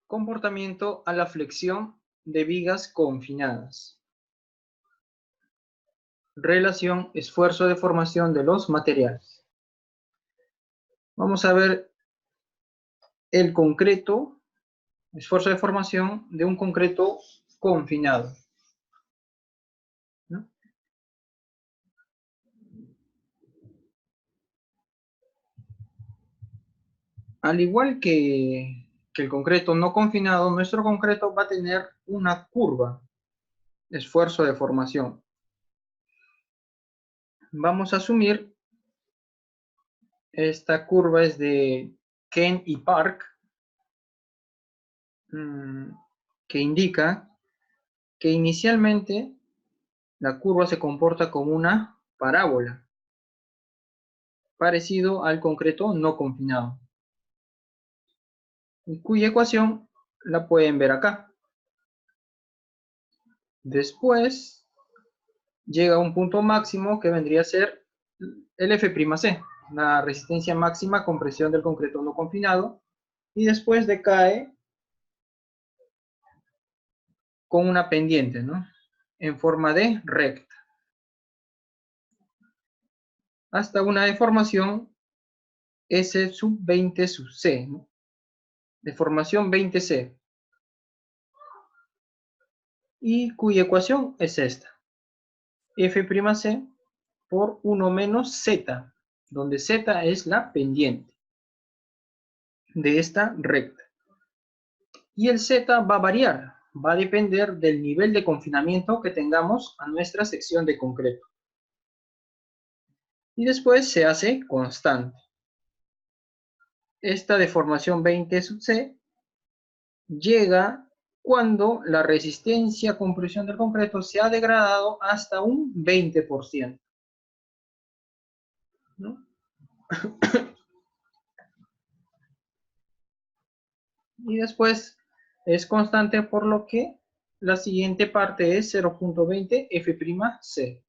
Comportamiento a la flexión de vigas confinadas. Relación esfuerzo de formación de los materiales. Vamos a ver el concreto, esfuerzo de formación de un concreto confinado, ¿no? Al igual que el concreto no confinado, nuestro concreto va a tener una curva, esfuerzo de formación. Vamos a asumir, esta curva es de Ken y Park, que indica que inicialmente la curva se comporta como una parábola, parecido al concreto no confinado, cuya ecuación la pueden ver acá. Después llega a un punto máximo que vendría a ser el F'C, la resistencia máxima a compresión del concreto no confinado, y después decae con una pendiente, ¿no? En forma de recta, hasta una deformación S sub 20 sub C, ¿no? Deformación 20C, y cuya ecuación es esta. F'C por 1 menos Z, donde Z es la pendiente de esta recta. Y el Z va a variar, va a depender del nivel de confinamiento que tengamos a nuestra sección de concreto. Y después se hace constante. Esta deformación 20 sub C llega cuando la resistencia a compresión del concreto se ha degradado hasta un 20%, ¿no? Y después es constante, por lo que la siguiente parte es 0.20 F'C.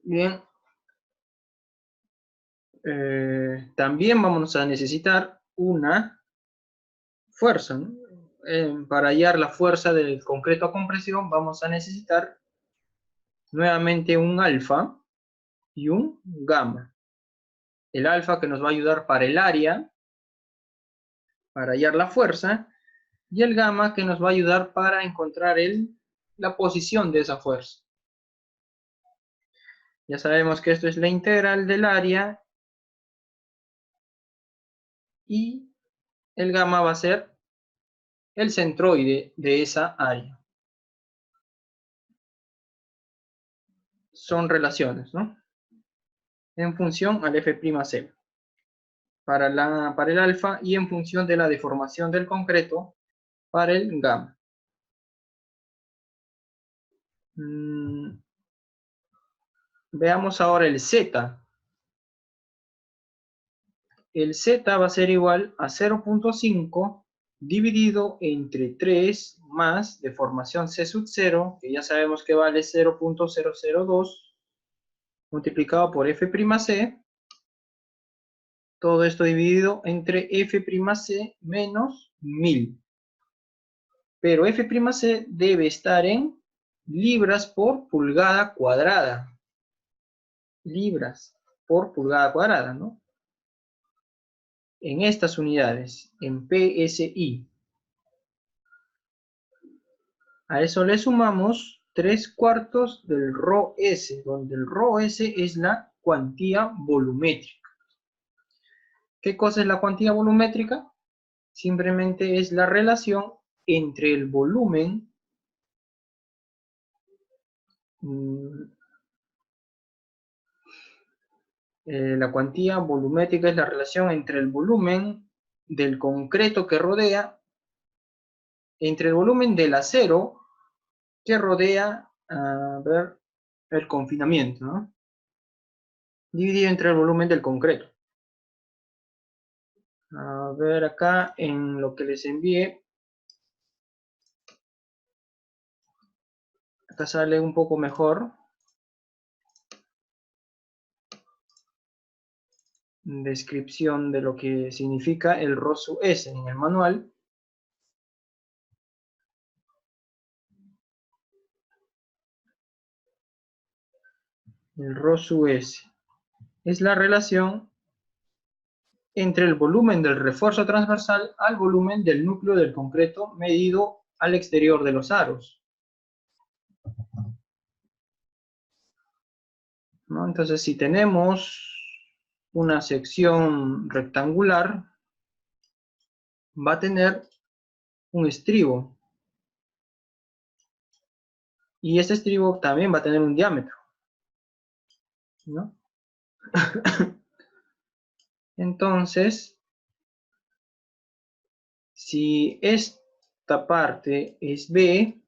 Bien, también vamos a necesitar una fuerza, ¿no? Para hallar la fuerza del concreto a compresión vamos a necesitar nuevamente un alfa y un gamma. El alfa que nos va a ayudar para el área, para hallar la fuerza, y el gamma que nos va a ayudar para encontrar la posición de esa fuerza. Ya sabemos que esto es la integral del área y el gamma va a ser el centroide de esa área. Son relaciones, ¿no? En función al F'C para el alfa y en función de la deformación del concreto para el gamma. Veamos ahora el Z. El Z va a ser igual a 0.5 dividido entre 3 más deformación C sub 0, que ya sabemos que vale 0.002, multiplicado por F'C, todo esto dividido entre F'C menos 1000. Pero F'C debe estar en libras por pulgada cuadrada. Libras por pulgada cuadrada, ¿no? En estas unidades, en PSI. A eso le sumamos 3/4 del ρS, donde el ρS es la cuantía volumétrica. ¿Qué cosa es la cuantía volumétrica? Simplemente es la relación entre el volumen, la cuantía volumétrica es la relación entre el volumen del concreto que rodea, entre el volumen del acero que rodea, el confinamiento, ¿no? Dividido entre el volumen del concreto. A ver acá en lo que les envié. Acá sale un poco mejor. descripción de lo que significa el ROSU S en el manual. El ROSU S es la relación entre el volumen del refuerzo transversal al volumen del núcleo del concreto medido al exterior de los aros, ¿no? Entonces, si tenemos una sección rectangular, va a tener un estribo. Y ese estribo también va a tener un diámetro, ¿no? Entonces, si esta parte es B,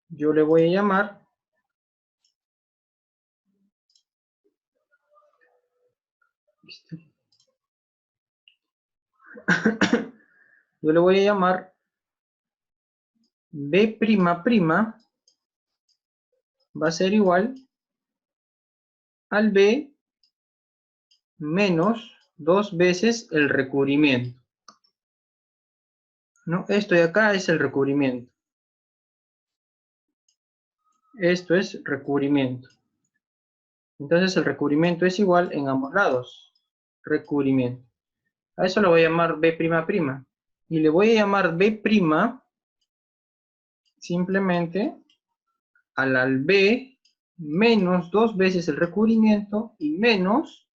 yo le voy a llamar yo le voy a llamar B'' va a ser igual al B menos 2 veces el recubrimiento, ¿no? Esto de acá es el recubrimiento. Esto es recubrimiento. Entonces el recubrimiento es igual en ambos lados. Recubrimiento. A eso lo voy a llamar B''. Y le voy a llamar B' simplemente al B menos 2 veces el recubrimiento y menos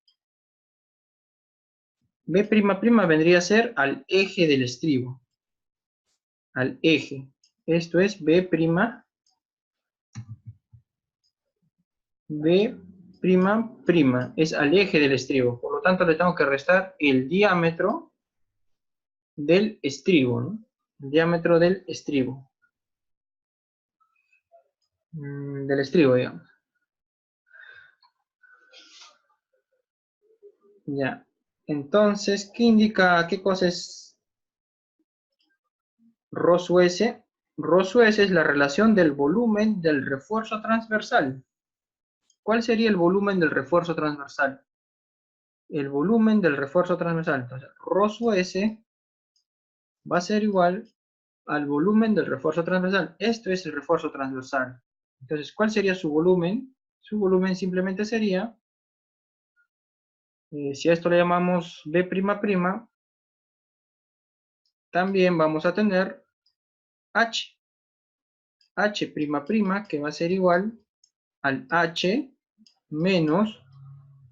B'' vendría a ser al eje del estribo. Al eje. Esto es B', es al eje del estribo. Por lo tanto, le tengo que restar el diámetro del estribo, ¿no? El diámetro del estribo. Del estribo, digamos. Ya. Entonces, ¿qué indica? ¿Qué cosa es ROSU S? ROSU S es la relación del volumen del refuerzo transversal. ¿Cuál sería el volumen del refuerzo transversal? El volumen del refuerzo transversal. Entonces, ROSU S va a ser igual al volumen del refuerzo transversal. Esto es el refuerzo transversal. Entonces, ¿cuál sería su volumen? Su volumen simplemente sería, si a esto le llamamos B'', también vamos a tener H. H'', que va a ser igual al H menos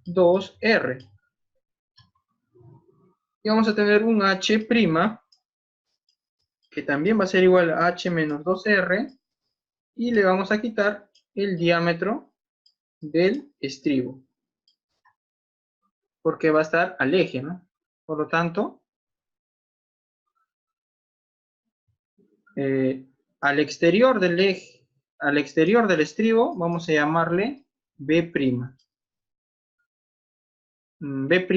2R. Y vamos a tener un H', que también va a ser igual a H menos 2R, y le vamos a quitar el diámetro del estribo, porque va a estar al eje, ¿no? Por lo tanto, al exterior del eje, al exterior del estribo, vamos a llamarle B'. B''.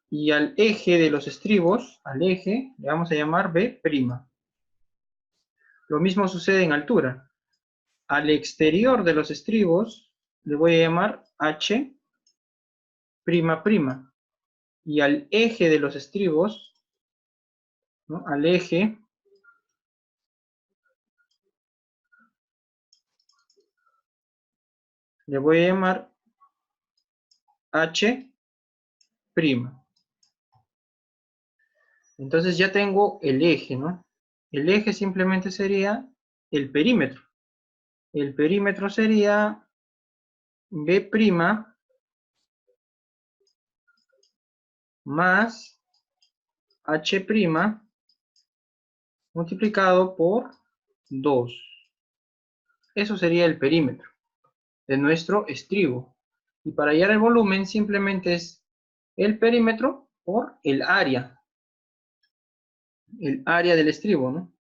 Y al eje de los estribos, al eje, le vamos a llamar B'. Lo mismo sucede en altura. Al exterior de los estribos, le voy a llamar H''. Y al eje de los estribos, ¿no? Al eje, le voy a llamar H''. Entonces ya tengo el eje, ¿no? El eje simplemente sería el perímetro. El perímetro sería B' más H' multiplicado por 2. Eso sería el perímetro de nuestro estribo. Y para hallar el volumen simplemente es el perímetro por el área. El área del estribo, ¿no?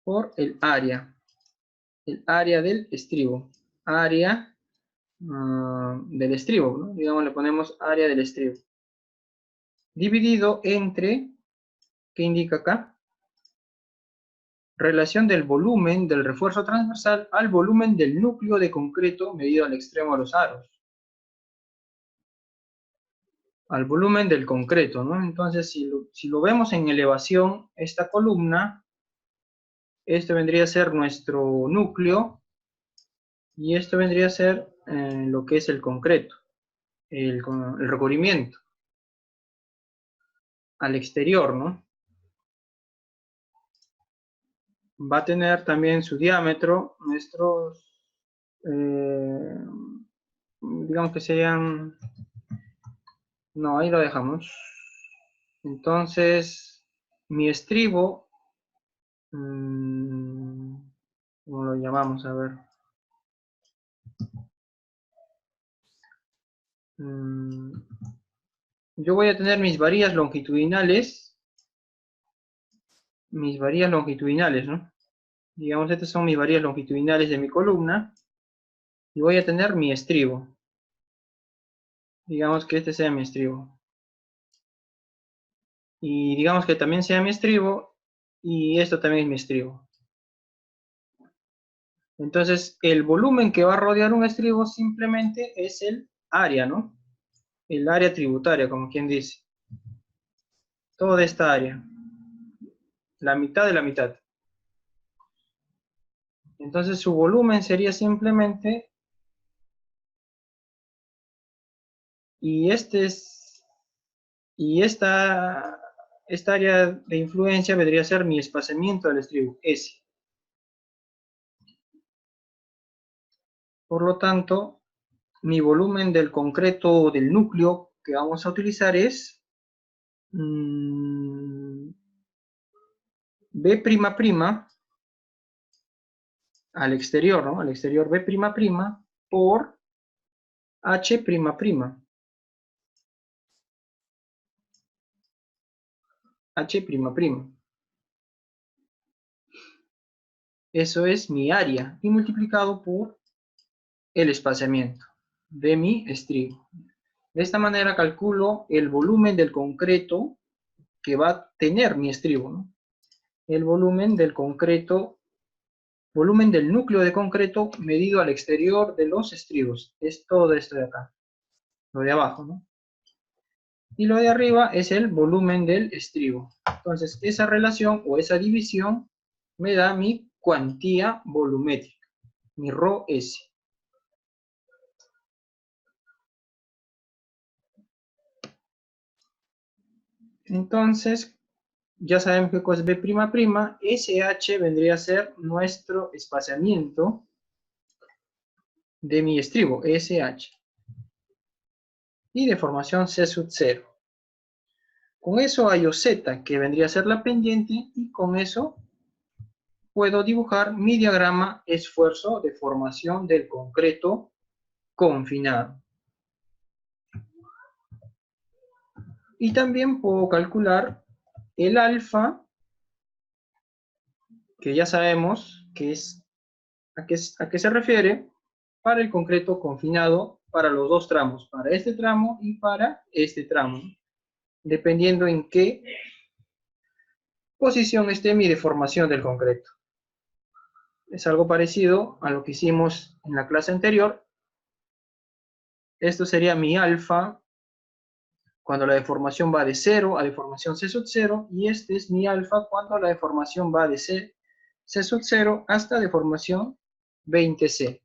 Por el área. El área del estribo. Área del estribo, ¿no? Digamos, le ponemos área del estribo. Dividido entre, ¿qué indica acá? Relación del volumen del refuerzo transversal al volumen del núcleo de concreto medido al extremo de los aros. Al volumen del concreto, ¿no? Entonces, si lo vemos en elevación, esta columna, esto vendría a ser nuestro núcleo, y esto vendría a ser lo que es el concreto, el recubrimiento, al exterior, ¿no? Va a tener también su diámetro, digamos que serían, no, ahí lo dejamos. Entonces, mi estribo, ¿cómo lo llamamos? A ver. Yo voy a tener mis varillas longitudinales, ¿no? Digamos, estas son mis varillas longitudinales de mi columna, y voy a tener mi estribo. Digamos que este sea mi estribo. Y digamos que también sea mi estribo, y esto también es mi estribo. Entonces, el volumen que va a rodear un estribo simplemente es el área, ¿no? El área tributaria, como quien dice. Toda esta área. La mitad de la mitad. Entonces, su volumen sería simplemente, y esta área de influencia vendría a ser mi espaciamiento del estribo, S. Por lo tanto, mi volumen del concreto del núcleo que vamos a utilizar es B'' al exterior, ¿no? Al exterior B'' por H''. H''. Eso es mi área, y multiplicado por el espaciamiento de mi estribo. De esta manera calculo el volumen del concreto que va a tener mi estribo, ¿no? El volumen del concreto, volumen del núcleo de concreto medido al exterior de los estribos. Es todo esto de acá, lo de abajo, ¿no? Y lo de arriba es el volumen del estribo. Entonces, esa relación o esa división me da mi cuantía volumétrica, mi ρS. Entonces, ya sabemos qué cosa es B''. SH vendría a ser nuestro espaciamiento de mi estribo, SH. Y deformación C0. Con eso hallo Z, que vendría a ser la pendiente, y con eso puedo dibujar mi diagrama esfuerzo de formación del concreto confinado. Y también puedo calcular el alfa, que ya sabemos que es a qué se refiere, para el concreto confinado para los dos tramos, para este tramo y para este tramo, dependiendo en qué posición esté mi deformación del concreto. Es algo parecido a lo que hicimos en la clase anterior. Esto sería mi alfa cuando la deformación va de 0 a deformación C0, y este es mi alfa cuando la deformación va de C0 hasta deformación 20C.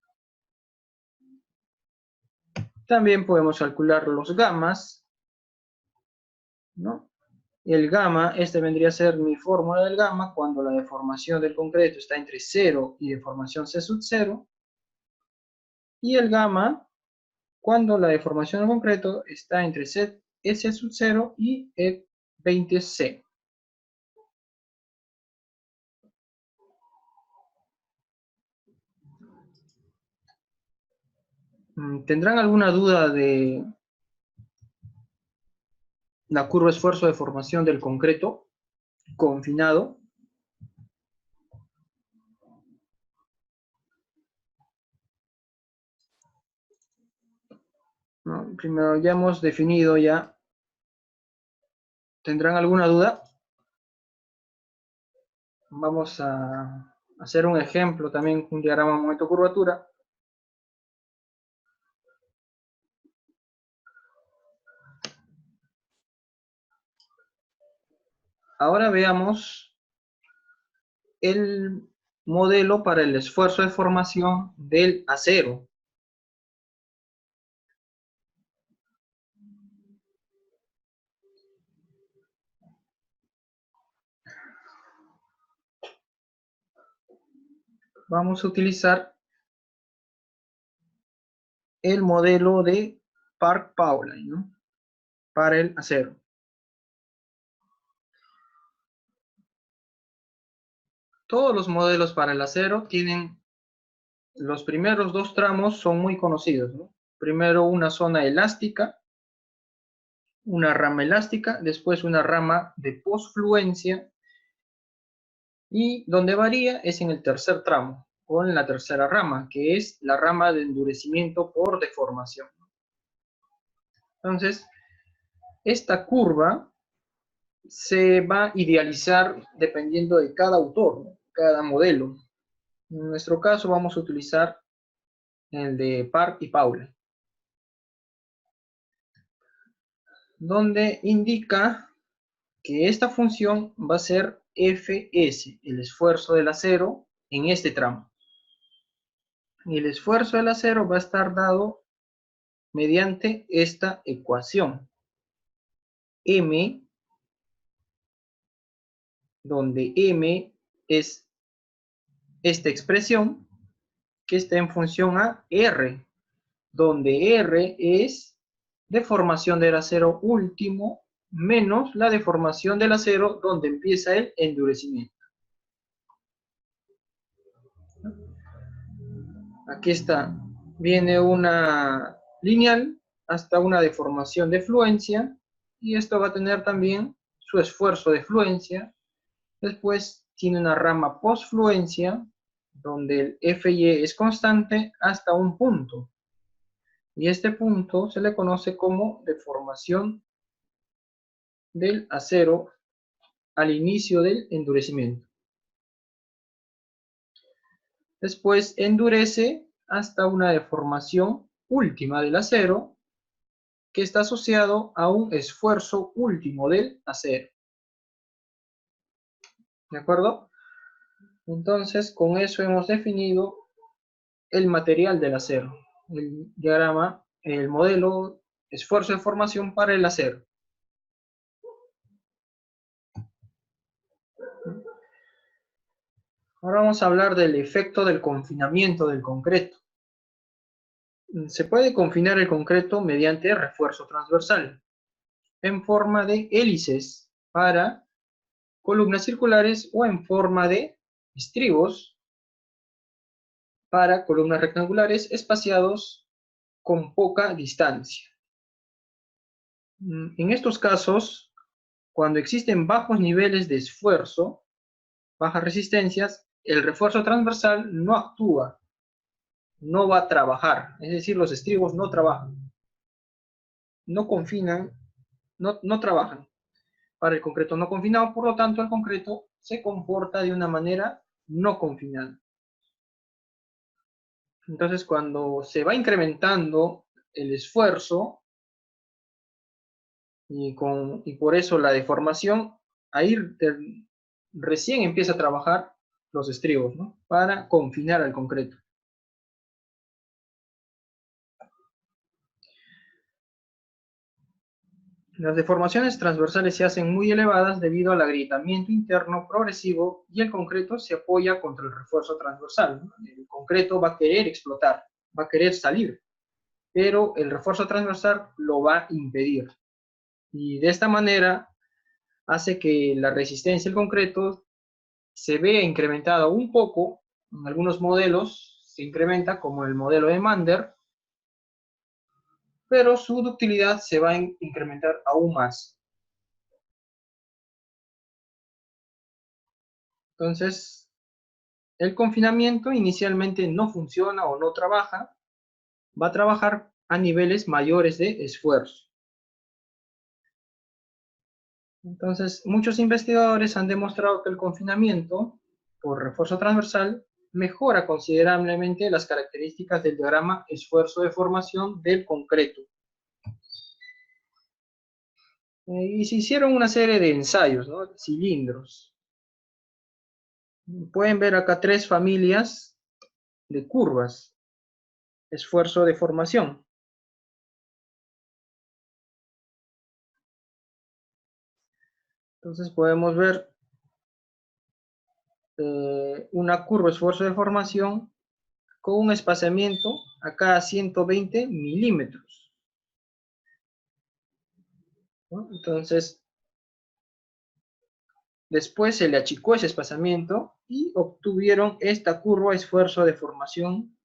También podemos calcular los gamas, ¿no? El gamma, este vendría a ser mi fórmula del gamma cuando la deformación del concreto está entre 0 y deformación C0, y el gamma cuando la deformación del concreto está entre S0 y E20C. ¿Tendrán alguna duda de la curva esfuerzo de formación del concreto confinado? ¿No? Primero ya hemos definido ya. ¿Tendrán alguna duda? Vamos a hacer un ejemplo también, un diagrama momento-curvatura. Ahora veamos el modelo para el esfuerzo de formación del acero. Vamos a utilizar el modelo de Park-Pauling, ¿no? Para el acero. Todos los modelos para el acero tienen, los primeros dos tramos son muy conocidos, ¿no? Primero una zona elástica, una rama elástica, después una rama de posfluencia, y donde varía es en el tercer tramo, o en la tercera rama, que es la rama de endurecimiento por deformación. Entonces, esta curva se va a idealizar dependiendo de cada autor, ¿no? Cada modelo. En nuestro caso vamos a utilizar el de Park y Paula, donde indica que esta función va a ser Fs, el esfuerzo del acero en este tramo. Y el esfuerzo del acero va a estar dado mediante esta ecuación. M, donde M es esta expresión que está en función a R, donde R es deformación del acero último menos la deformación del acero donde empieza el endurecimiento. Aquí está, viene una lineal hasta una deformación de fluencia, y esto va a tener también su esfuerzo de fluencia. Después tiene una rama postfluencia, donde el Fy es constante hasta un punto, y este punto se le conoce como deformación del acero al inicio del endurecimiento. Después endurece hasta una deformación última del acero, que está asociado a un esfuerzo último del acero. ¿De acuerdo? Entonces, con eso hemos definido el material del acero, el diagrama, el modelo esfuerzo de formación para el acero. Ahora vamos a hablar del efecto del confinamiento del concreto. Se puede confinar el concreto mediante refuerzo transversal, en forma de hélices para columnas circulares o en forma de estribos para columnas rectangulares espaciados con poca distancia. En estos casos, cuando existen bajos niveles de esfuerzo, bajas resistencias, el refuerzo transversal no actúa, no va a trabajar, es decir, los estribos no trabajan, no confinan, no trabajan para el concreto no confinado, por lo tanto el concreto se comporta de una manera no confinada. Entonces, cuando se va incrementando el esfuerzo y por eso la deformación, ahí recién empieza a trabajar los estribos, ¿no? Para confinar al concreto. Las deformaciones transversales se hacen muy elevadas debido al agrietamiento interno progresivo y el concreto se apoya contra el refuerzo transversal, ¿no? El concreto va a querer explotar, va a querer salir, pero el refuerzo transversal lo va a impedir. Y de esta manera hace que la resistencia del concreto se vea incrementada un poco. En algunos modelos se incrementa, como el modelo de Mander, pero su ductilidad se va a incrementar aún más. Entonces, el confinamiento inicialmente no funciona o no trabaja, va a trabajar a niveles mayores de esfuerzo. Entonces, muchos investigadores han demostrado que el confinamiento por refuerzo transversal mejora considerablemente las características del diagrama esfuerzo de formación del concreto. Y se hicieron una serie de ensayos, ¿no? Cilindros. Pueden ver acá 3 familias de curvas, esfuerzo de formación. Entonces podemos ver una curva esfuerzo de formación con un espaciamiento a cada 120 milímetros, ¿no? Entonces, después se le achicó ese espaciamiento y obtuvieron esta curva esfuerzo de formación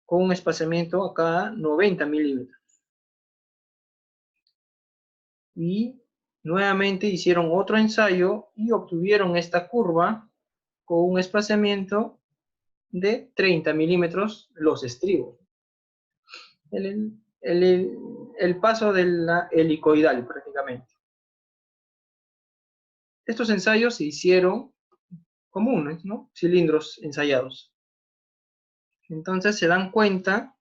con un espaciamiento a cada 90 milímetros. Y nuevamente hicieron otro ensayo y obtuvieron esta curva con un espaciamiento de 30 milímetros los estribos. El paso de la helicoidal prácticamente. Estos ensayos se hicieron comunes, ¿no? Cilindros ensayados. Entonces se dan cuenta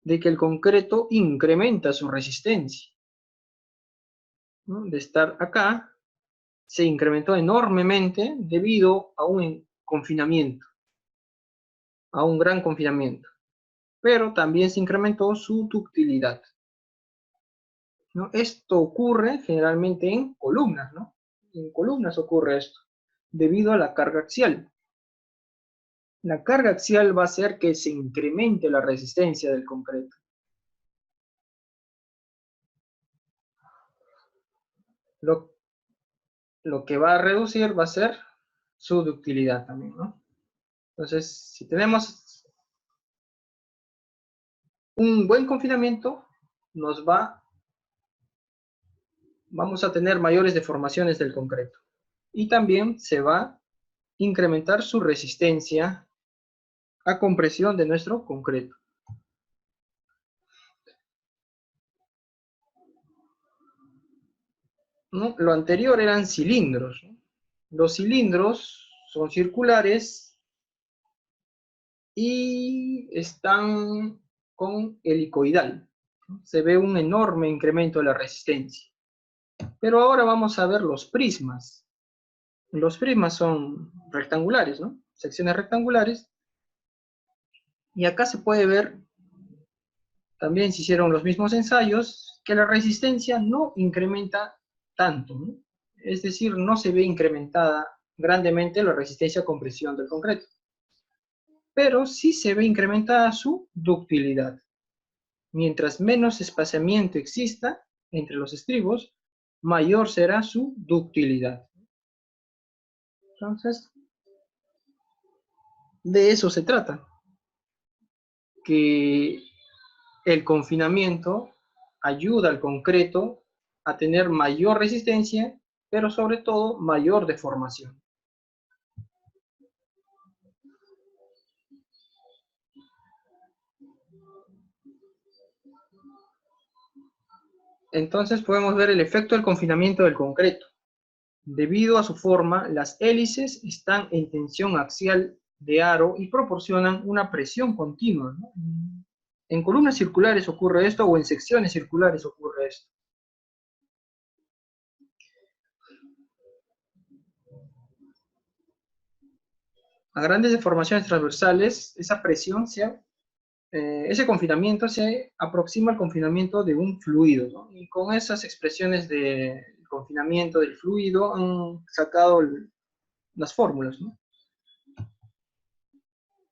de que el concreto incrementa su resistencia, ¿no? De estar acá, se incrementó enormemente debido a un confinamiento, a un gran confinamiento. Pero también se incrementó su ductilidad, ¿no? Esto ocurre generalmente en columnas, ¿no? En columnas ocurre esto, debido a la carga axial. La carga axial va a hacer que se incremente la resistencia del concreto. Lo que va a reducir va a ser su ductilidad también, ¿no? Entonces, si tenemos un buen confinamiento, vamos a tener mayores deformaciones del concreto. Y también se va a incrementar su resistencia a compresión de nuestro concreto, ¿no? Lo anterior eran cilindros, ¿no? Los cilindros son circulares y están con helicoidal, ¿no? Se ve un enorme incremento de la resistencia. Pero ahora vamos a ver los prismas. Los prismas son rectangulares, ¿no? Secciones rectangulares. Y acá se puede ver, también se hicieron los mismos ensayos, que la resistencia no incrementa tanto, ¿no? Es decir, no se ve incrementada grandemente la resistencia a compresión del concreto. Pero sí se ve incrementada su ductilidad. Mientras menos espaciamiento exista entre los estribos, mayor será su ductilidad. Entonces, de eso se trata, que el confinamiento ayuda al concreto a tener mayor resistencia, pero sobre todo mayor deformación. Entonces podemos ver el efecto del confinamiento del concreto. Debido a su forma, las hélices están en tensión axial de aro y proporcionan una presión continua, ¿no? En columnas circulares ocurre esto, o en secciones circulares ocurre esto. A grandes deformaciones transversales, esa presión ese confinamiento se aproxima al confinamiento de un fluido, ¿no? Y con esas expresiones de confinamiento del fluido han sacado las fórmulas, ¿no?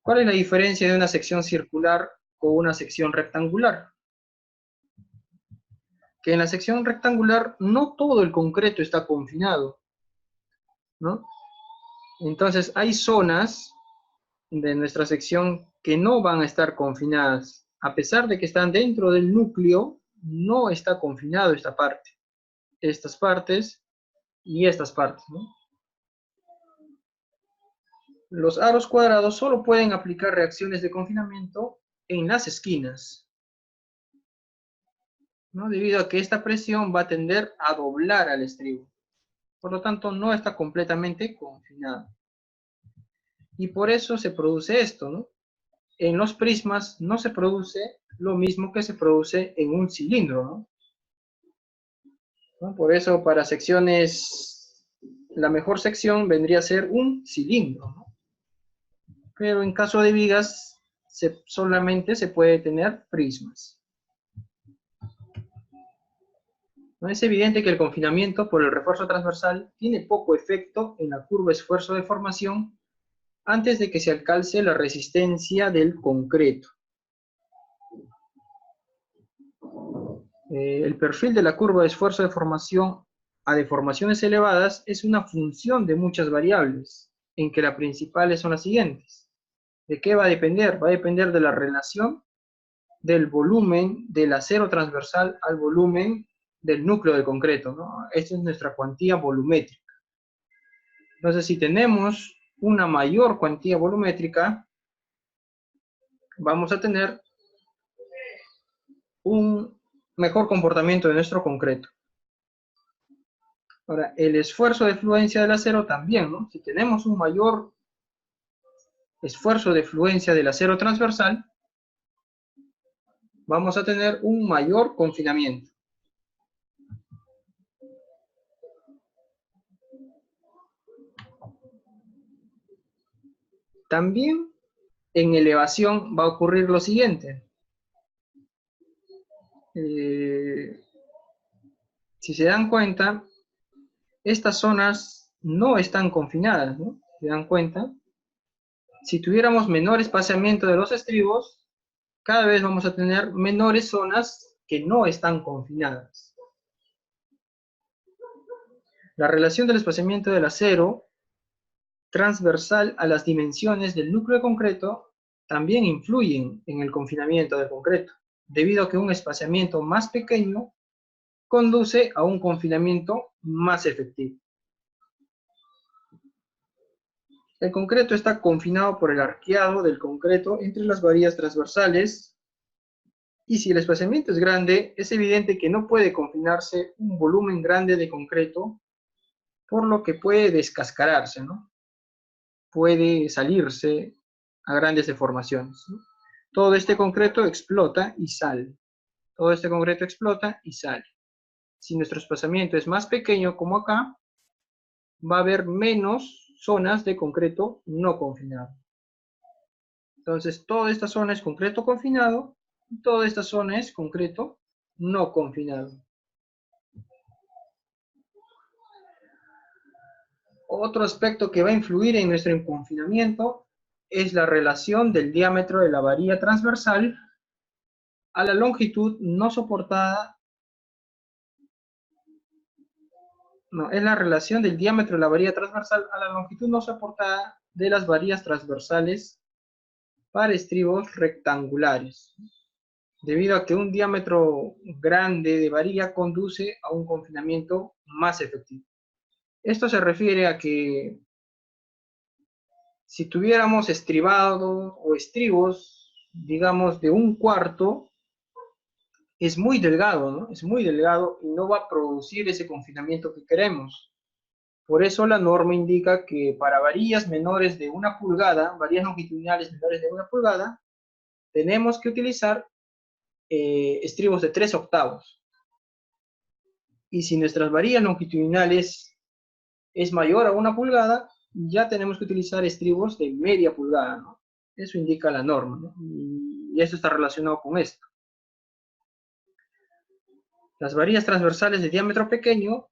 ¿Cuál es la diferencia de una sección circular con una sección rectangular? Que en la sección rectangular no todo el concreto está confinado, ¿no? Entonces hay zonas de nuestra sección que no van a estar confinadas. A pesar de que están dentro del núcleo, no está confinado esta parte, estas partes y estas partes, ¿no? Los aros cuadrados solo pueden aplicar reacciones de confinamiento en las esquinas, ¿no? Debido a que esta presión va a tender a doblar al estribo. Por lo tanto, no está completamente confinado. Y por eso se produce esto, ¿no? En los prismas no se produce lo mismo que se produce en un cilindro, ¿no? Por eso para secciones, la mejor sección vendría a ser un cilindro, ¿no? Pero en caso de vigas, solamente se puede tener prismas. ¿No? Es evidente que el confinamiento por el refuerzo transversal tiene poco efecto en la curva esfuerzo de formación antes de que se alcance la resistencia del concreto. El perfil de la curva de esfuerzo de formación a deformaciones elevadas es una función de muchas variables, en que las principales son las siguientes. ¿De qué va a depender? Va a depender de la relación del volumen del acero transversal al volumen del núcleo de concreto, ¿no? Esta es nuestra cuantía volumétrica. Entonces, si tenemos una mayor cuantía volumétrica, vamos a tener un mejor comportamiento de nuestro concreto. Ahora, el esfuerzo de fluencia del acero también, ¿no? Si tenemos un mayor esfuerzo de fluencia del acero transversal, vamos a tener un mayor confinamiento. También en elevación va a ocurrir lo siguiente. Si se dan cuenta, estas zonas no están confinadas, ¿no? ¿Se dan cuenta? Si tuviéramos menor espaciamiento de los estribos, cada vez vamos a tener menores zonas que no están confinadas. La relación del espaciamiento del acero transversal a las dimensiones del núcleo de concreto también influyen en el confinamiento del concreto, debido a que un espaciamiento más pequeño conduce a un confinamiento más efectivo. El concreto está confinado por el arqueado del concreto entre las varillas transversales, y si el espaciamiento es grande, es evidente que no puede confinarse un volumen grande de concreto, por lo que puede descascararse, ¿no? Puede salirse a grandes deformaciones, ¿no? Todo este concreto explota y sale. Todo este concreto explota y sale. Si nuestro espaciamiento es más pequeño, como acá, va a haber menos zonas de concreto no confinado. Entonces, toda esta zona es concreto confinado, y toda esta zona es concreto no confinado. Otro aspecto que va a influir en nuestro confinamiento es la relación del diámetro de la varilla transversal a la longitud no soportada. No, es la relación del diámetro de la varilla transversal a la longitud no soportada de las varillas transversales para estribos rectangulares, debido a que un diámetro grande de varilla conduce a un confinamiento más efectivo. Esto se refiere a que si tuviéramos estribado o estribos, digamos, de 1/4, es muy delgado, ¿no? Es muy delgado y no va a producir ese confinamiento que queremos. Por eso la norma indica que para varillas menores de 1 pulgada, varillas longitudinales menores de 1 pulgada, tenemos que utilizar estribos de 3/8. Y si nuestras varillas longitudinales es mayor a 1 pulgada, ya tenemos que utilizar estribos de media pulgada, ¿no? Eso indica la norma, ¿no? Y eso está relacionado con esto. Las varillas transversales de diámetro pequeño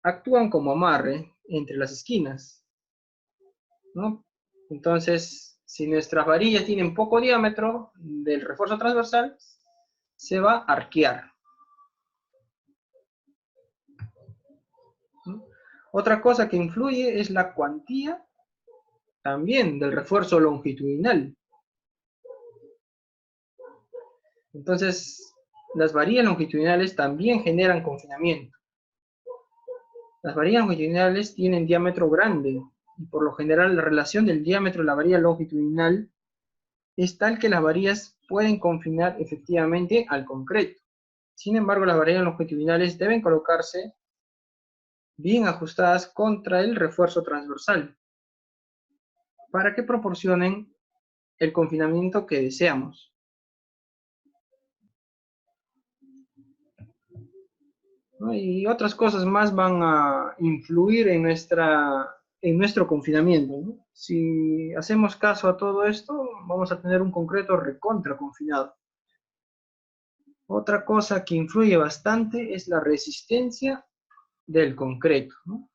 actúan como amarre entre las esquinas, ¿no? Entonces, si nuestras varillas tienen poco diámetro del refuerzo transversal, se va a arquear, ¿no? Otra cosa que influye es la cuantía también del refuerzo longitudinal. Entonces, las varillas longitudinales también generan confinamiento. Las varillas longitudinales tienen diámetro grande, y por lo general la relación del diámetro de la varilla longitudinal es tal que las varillas pueden confinar efectivamente al concreto. Sin embargo, las varillas longitudinales deben colocarse bien ajustadas contra el refuerzo transversal, para que proporcionen el confinamiento que deseamos. ¿No? Y otras cosas más van a influir en nuestro confinamiento, ¿no? Si hacemos caso a todo esto, vamos a tener un concreto recontra confinado. Otra cosa que influye bastante es la resistencia del concreto, ¿no?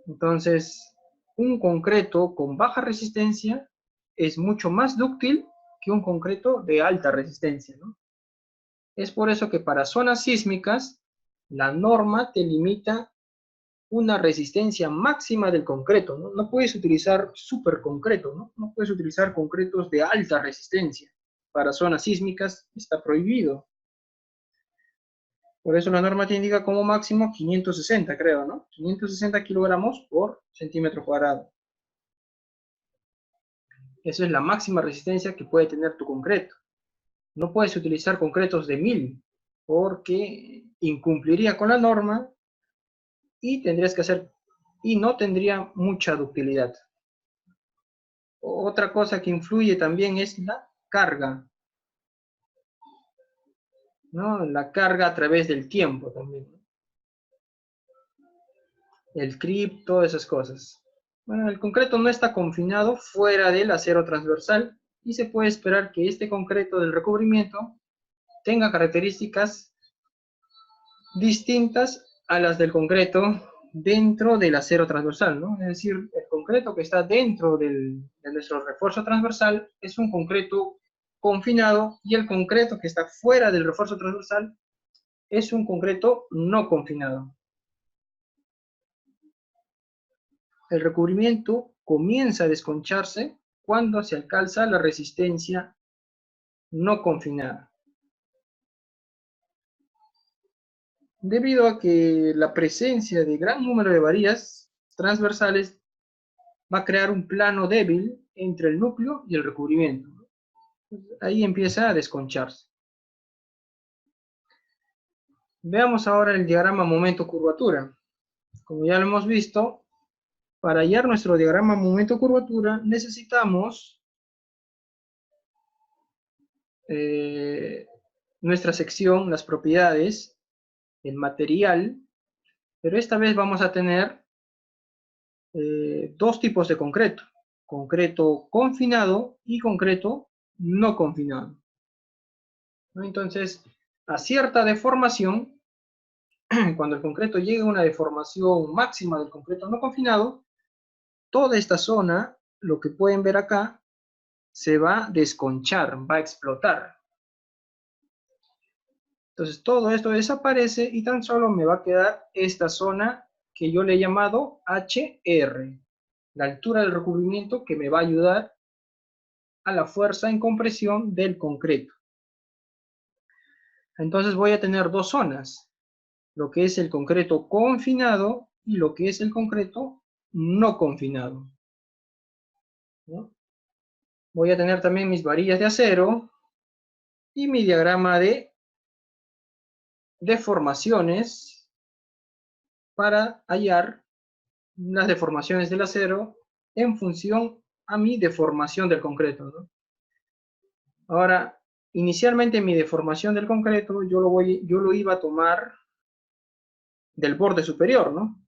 Entonces, un concreto con baja resistencia es mucho más dúctil que un concreto de alta resistencia, ¿no? Es por eso que para zonas sísmicas, la norma te limita una resistencia máxima del concreto, ¿no? No puedes utilizar superconcreto, ¿no? No puedes utilizar concretos de alta resistencia. Para zonas sísmicas está prohibido. Por eso la norma te indica como máximo 560, creo, ¿no? 560 kilogramos por centímetro cuadrado. Esa es la máxima resistencia que puede tener tu concreto. No puedes utilizar concretos de 1000 porque incumpliría con la norma y no tendría mucha ductilidad. Otra cosa que influye también es la carga, ¿no? La carga a través del tiempo también, ¿no? El creep, todas esas cosas. Bueno, el concreto no está confinado fuera del acero transversal y se puede esperar que este concreto del recubrimiento tenga características distintas a las del concreto dentro del acero transversal, ¿no? Es decir, el concreto que está dentro de nuestro refuerzo transversal es un concreto confinado y el concreto que está fuera del refuerzo transversal es un concreto no confinado. El recubrimiento comienza a desconcharse cuando se alcanza la resistencia no confinada. Debido a que la presencia de gran número de varillas transversales va a crear un plano débil entre el núcleo y el recubrimiento. Ahí empieza a desconcharse. Veamos ahora el diagrama momento-curvatura. Como ya lo hemos visto, para hallar nuestro diagrama momento-curvatura necesitamos nuestra sección, las propiedades, el material, pero esta vez vamos a tener dos tipos de concreto. Concreto confinado y concreto no confinado. ¿No? Entonces, a cierta deformación, cuando el concreto llega a una deformación máxima del concreto no confinado, toda esta zona, lo que pueden ver acá, se va a desconchar, va a explotar. Entonces todo esto desaparece y tan solo me va a quedar esta zona que yo le he llamado HR, la altura del recubrimiento que me va a ayudar a la fuerza en compresión del concreto. Entonces voy a tener dos zonas, lo que es el concreto confinado y lo que es el concreto no confinado, ¿no? Voy a tener también mis varillas de acero y mi diagrama de deformaciones para hallar las deformaciones del acero en función a mi deformación del concreto, ¿no? Ahora, inicialmente mi deformación del concreto yo lo iba a tomar del borde superior, ¿no?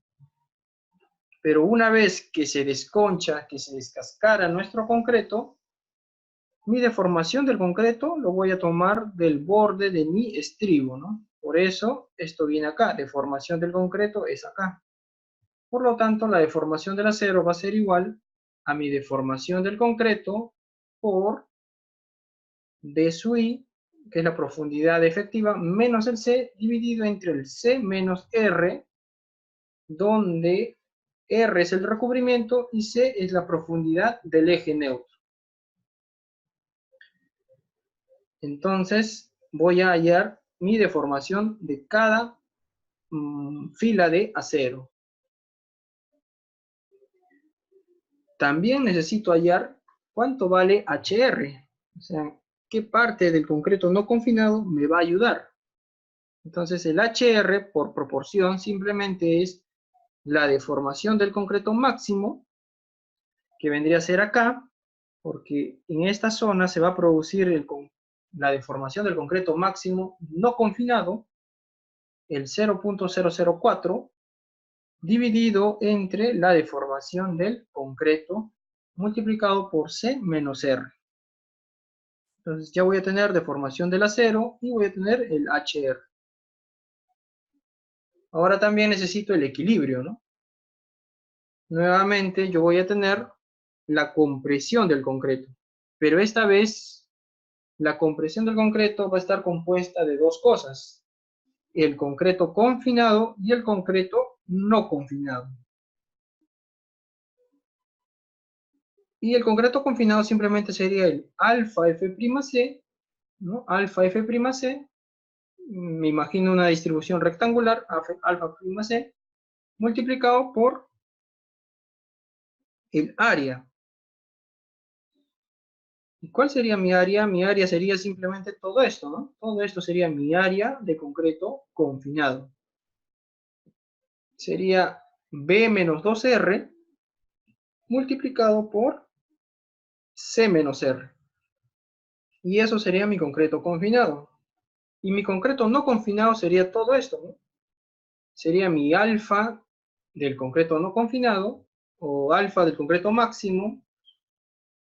Pero una vez que se desconcha, que se descascara nuestro concreto, mi deformación del concreto lo voy a tomar del borde de mi estribo, ¿no? Por eso esto viene acá, deformación del concreto es acá. Por lo tanto, la deformación del acero va a ser igual a mi deformación del concreto por D sub I, que es la profundidad efectiva, menos el C, dividido entre el C menos R, donde R es el recubrimiento y C es la profundidad del eje neutro. Entonces, voy a hallar mi deformación de cada fila de acero. También necesito hallar cuánto vale HR, o sea, qué parte del concreto no confinado me va a ayudar. Entonces el HR por proporción simplemente es la deformación del concreto máximo que vendría a ser acá, porque en esta zona se va a producir la deformación del concreto máximo no confinado, el 0.004, dividido entre la deformación del concreto multiplicado por C menos R. Entonces ya voy a tener deformación del acero y voy a tener el HR. Ahora también necesito el equilibrio, ¿no? Nuevamente yo voy a tener la compresión del concreto, pero esta vez la compresión del concreto va a estar compuesta de dos cosas: el concreto confinado y el concreto no confinado. Y el concreto confinado simplemente sería el alfa F'C, ¿no? Alfa F'C, me imagino una distribución rectangular, alfa F'C, multiplicado por el área. ¿Y cuál sería mi área? Mi área sería simplemente todo esto, ¿no? Todo esto sería mi área de concreto confinado. Sería B menos 2R multiplicado por C menos R. Y eso sería mi concreto confinado. Y mi concreto no confinado sería todo esto, ¿no? Sería mi alfa del concreto no confinado, o alfa del concreto máximo,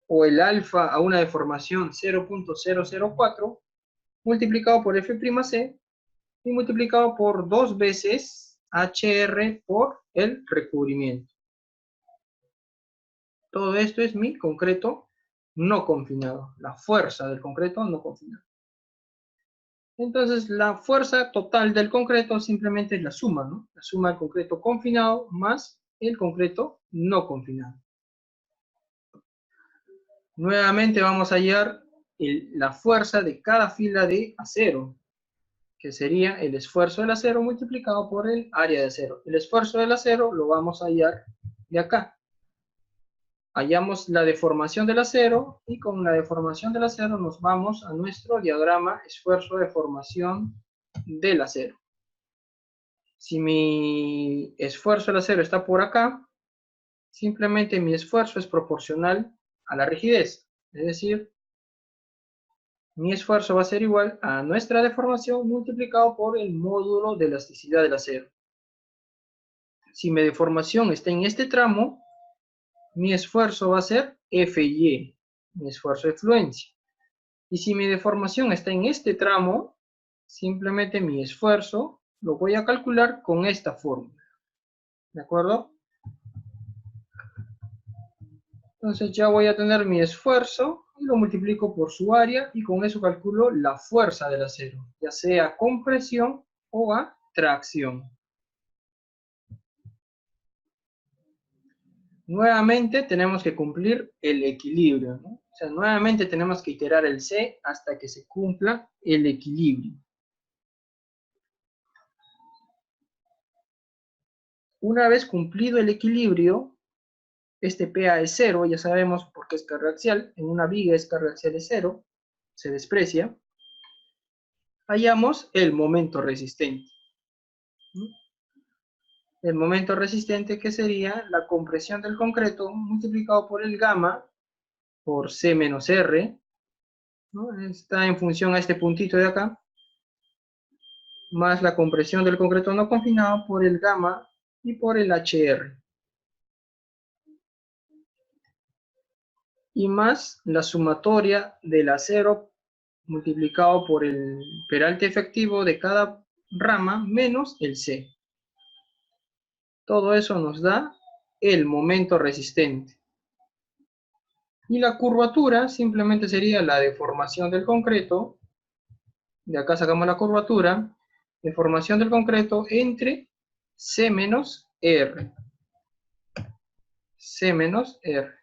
o el alfa a una deformación 0.004, multiplicado por F'C, y multiplicado por 2 veces HR por el recubrimiento. Todo esto es mi concreto no confinado, la fuerza del concreto no confinado. Entonces, la fuerza total del concreto simplemente es la suma, ¿no? La suma del concreto confinado más el concreto no confinado. Nuevamente vamos a hallar la fuerza de cada fila de acero, que sería el esfuerzo del acero multiplicado por el área de acero. El esfuerzo del acero lo vamos a hallar de acá. Hallamos la deformación del acero y con la deformación del acero nos vamos a nuestro diagrama esfuerzo-deformación del acero. Si mi esfuerzo del acero está por acá, simplemente mi esfuerzo es proporcional a la rigidez. Es decir, mi esfuerzo va a ser igual a nuestra deformación multiplicado por el módulo de elasticidad del acero. Si mi deformación está en este tramo, mi esfuerzo va a ser Fy, mi esfuerzo de fluencia. Y si mi deformación está en este tramo, simplemente mi esfuerzo lo voy a calcular con esta fórmula. ¿De acuerdo? Entonces ya voy a tener mi esfuerzo y lo multiplico por su área y con eso calculo la fuerza del acero, ya sea compresión o a tracción. Nuevamente tenemos que cumplir el equilibrio, ¿no? O sea, nuevamente tenemos que iterar el C hasta que se cumpla el equilibrio. Una vez cumplido el equilibrio, este PA es 0, ya sabemos por qué es carga axial. En una viga es carga axial es 0, se desprecia. Hallamos el momento resistente. El momento resistente, que sería la compresión del concreto multiplicado por el gamma por C menos R, ¿no? Está en función a este puntito de acá, más la compresión del concreto no confinado por el gamma y por el HR. Y más la sumatoria del acero multiplicado por el peralte efectivo de cada rama menos el C. Todo eso nos da el momento resistente. Y la curvatura simplemente sería la deformación del concreto. De acá sacamos la curvatura. Deformación del concreto entre C menos R. C menos R.